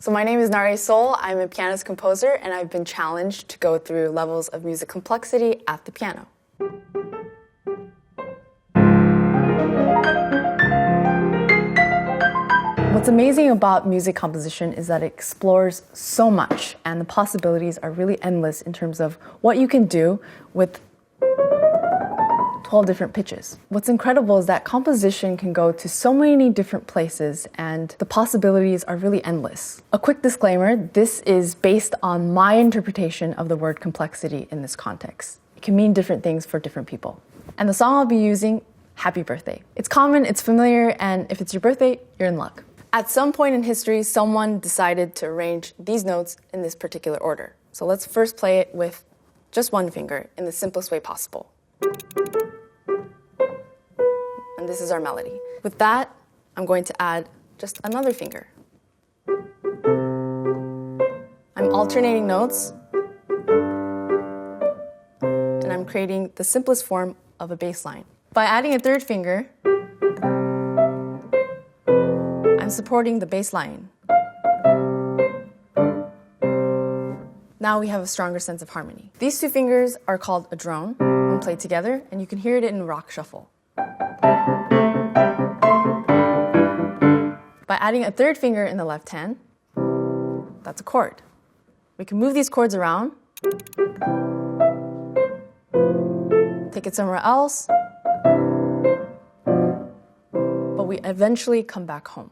So my name is Naare Sol. I'm a pianist composer, and I've been challenged to go through levels of music complexity at the piano. What's amazing about music composition is that it explores so much, and the possibilities are really endless in terms of what you can do with 12 different pitches. What's incredible is that composition can go to so many different places and the possibilities are really endless. A quick disclaimer, this is based on my interpretation of the word complexity in this context. It can mean different things for different people. And the song I'll be using, Happy Birthday. It's common, it's familiar, and if it's your birthday, you're in luck. At some point in history, someone decided to arrange these notes in this particular order. So let's first play it with just one finger in the simplest way possible. And this is our melody. With that, I'm going to add just another finger. I'm alternating notes, and I'm creating the simplest form of a bass line. By adding a third finger, I'm supporting the bass line. Now we have a stronger sense of harmony. These two fingers are called a drone when played together, and you can hear it in rock shuffle. By adding a third finger in the left hand, that's a chord. We can move these chords around, take it somewhere else, but we eventually come back home.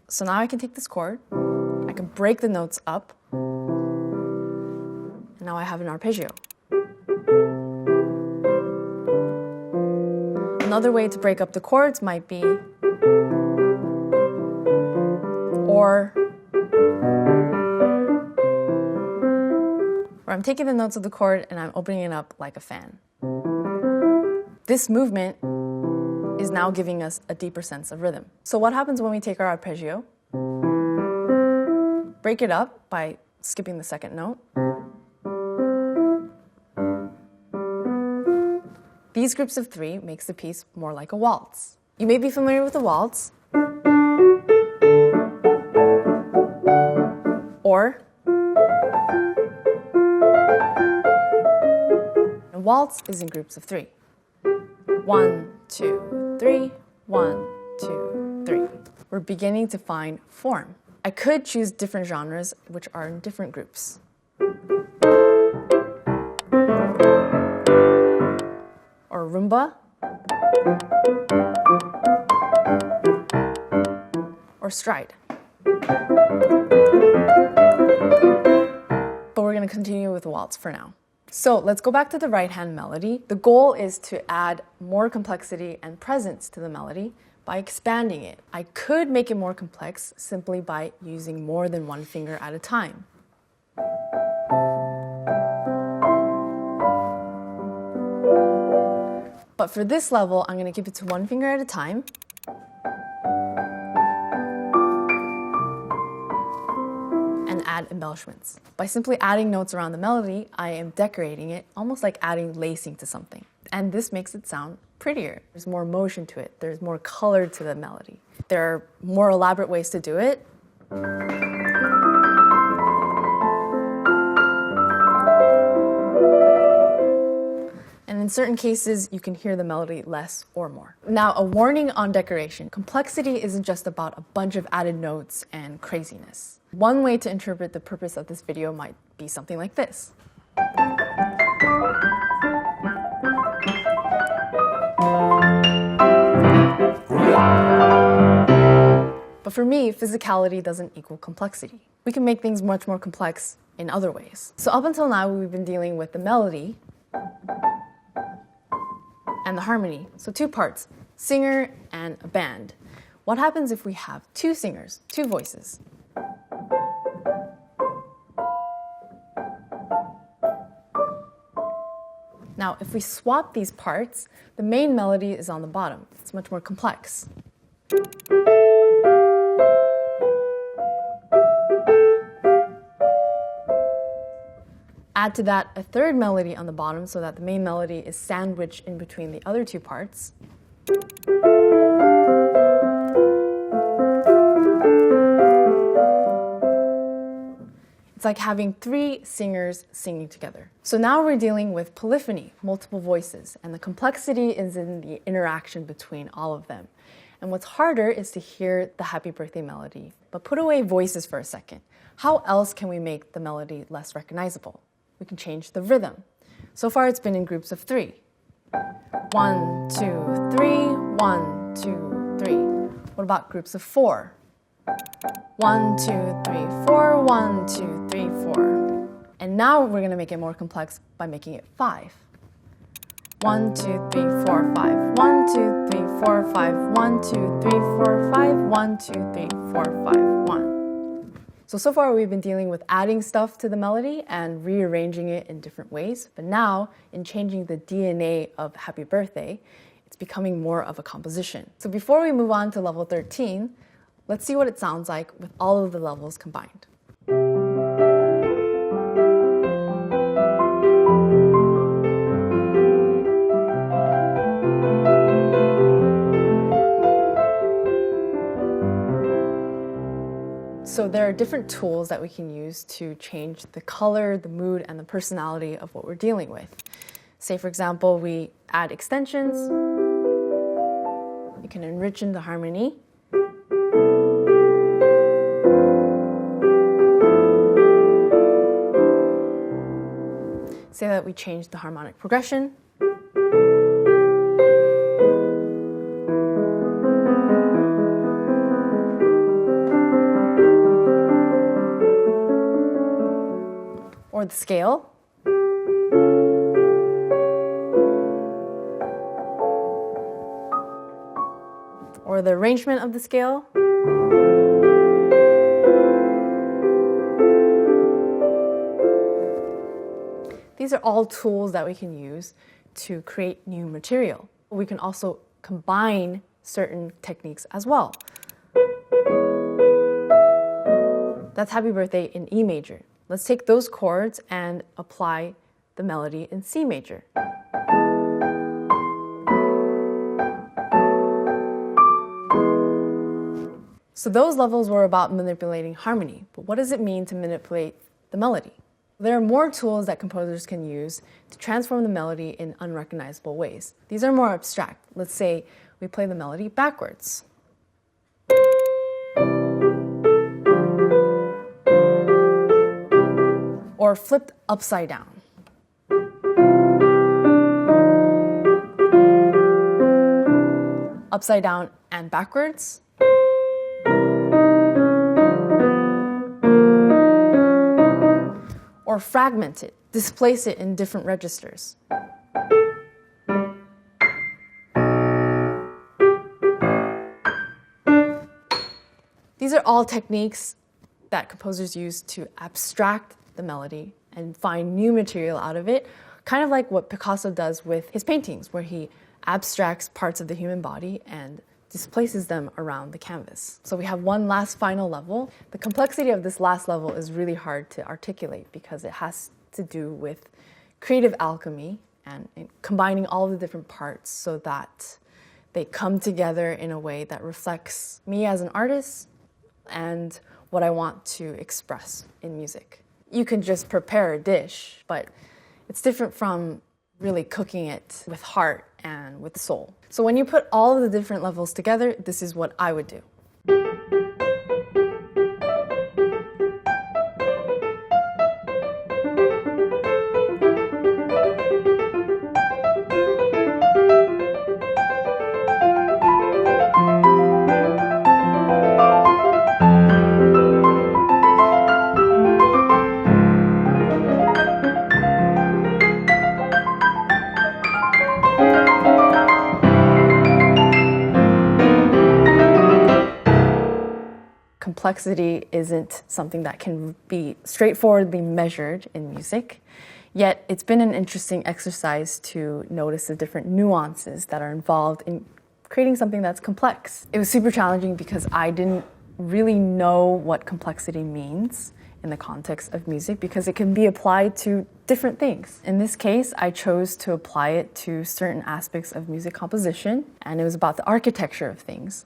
So now I can take this chord, I can break the notes up, and now I have an arpeggio. Another way to break up the chords might be or where I'm taking the notes of the chord and I'm opening it up like a fan. This movement is now giving us a deeper sense of rhythm. So what happens when we take our arpeggio, break it up by skipping the second note? These groups of three makes the piece more like a waltz. You may be familiar with a waltz, or a waltz is in groups of three. 1, 2, 3, 1, 2, 3. We're beginning to find form. I could choose different genres which are in different groups. Or rumba, or stride. But we're going to continue with waltz for now. So let's go back to the right hand melody. The goal is to add more complexity and presence to the melody by expanding it. I could make it more complex simply by using more than one finger at a time. But for this level, I'm going to keep it to one finger at a time. And add embellishments. By simply adding notes around the melody, I am decorating it, almost like adding lacing to something. And this makes it sound prettier. There's more motion to it. There's more color to the melody. There are more elaborate ways to do it. And in certain cases, you can hear the melody less or more. Now, a warning on decoration. Complexity isn't just about a bunch of added notes and craziness. One way to interpret the purpose of this video might be something like this. But for me, physicality doesn't equal complexity. We can make things much more complex in other ways. So up until now, we've been dealing with the melody and the harmony. So two parts, singer and a band. What happens if we have two singers, two voices? Now, if we swap these parts, the main melody is on the bottom. It's much more complex. Add to that a third melody on the bottom so that the main melody is sandwiched in between the other two parts. It's like having three singers singing together. So now we're dealing with polyphony, multiple voices, and the complexity is in the interaction between all of them. And what's harder is to hear the happy birthday melody. But put away voices for a second. How else can we make the melody less recognizable? We can change the rhythm. So far it's been in groups of 3. 1, 2, 3, 1, 2, 3. What about groups of 4? 1, 2, 3, 4, 1, 2, 3, 4. And now we're going to make it more complex by making it 5. 1, 2, 3, 4, 5. 1, 2, 3, 4, 5. 1, 2, 3, 4, 5. 1, 2, 3, 4, 5, 1. So far we've been dealing with adding stuff to the melody and rearranging it in different ways. But now, in changing the DNA of Happy Birthday, it's becoming more of a composition. So before we move on to level 13, let's see what it sounds like with all of the levels combined. So there are different tools that we can use to change the color, the mood, and the personality of what we're dealing with. Say, for example, we add extensions. You can enrich the harmony. Say that we change the harmonic progression. Or the scale. Or the arrangement of the scale. These are all tools that we can use to create new material. We can also combine certain techniques as well. That's Happy Birthday in E major. Let's take those chords and apply the melody in C major. So those levels were about manipulating harmony, but what does it mean to manipulate the melody? There are more tools that composers can use to transform the melody in unrecognizable ways. These are more abstract. Let's say we play the melody backwards. Or flipped upside down. Upside down and backwards. Or fragment it, displace it in different registers. These are all techniques that composers use to abstract the melody and find new material out of it, kind of like what Picasso does with his paintings, where he abstracts parts of the human body and displaces them around the canvas. So we have one last final level. The complexity of this last level is really hard to articulate because it has to do with creative alchemy and combining all the different parts so that they come together in a way that reflects me as an artist and what I want to express in music. You can just prepare a dish, but it's different from really cooking it with heart and with soul. So when you put all of the different levels together, this is what I would do. Complexity isn't something that can be straightforwardly measured in music, yet it's been an interesting exercise to notice the different nuances that are involved in creating something that's complex. It was super challenging because I didn't really know what complexity means in the context of music because it can be applied to different things. In this case, I chose to apply it to certain aspects of music composition, and it was about the architecture of things.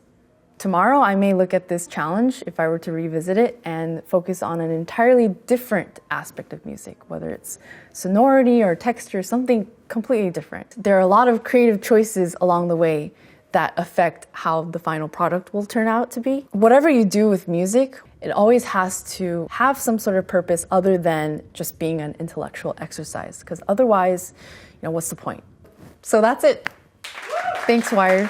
Tomorrow, I may look at this challenge, if I were to revisit it, and focus on an entirely different aspect of music, whether it's sonority or texture, something completely different. There are a lot of creative choices along the way that affect how the final product will turn out to be. Whatever you do with music, it always has to have some sort of purpose other than just being an intellectual exercise, because otherwise, what's the point? So that's it. Thanks, Wired.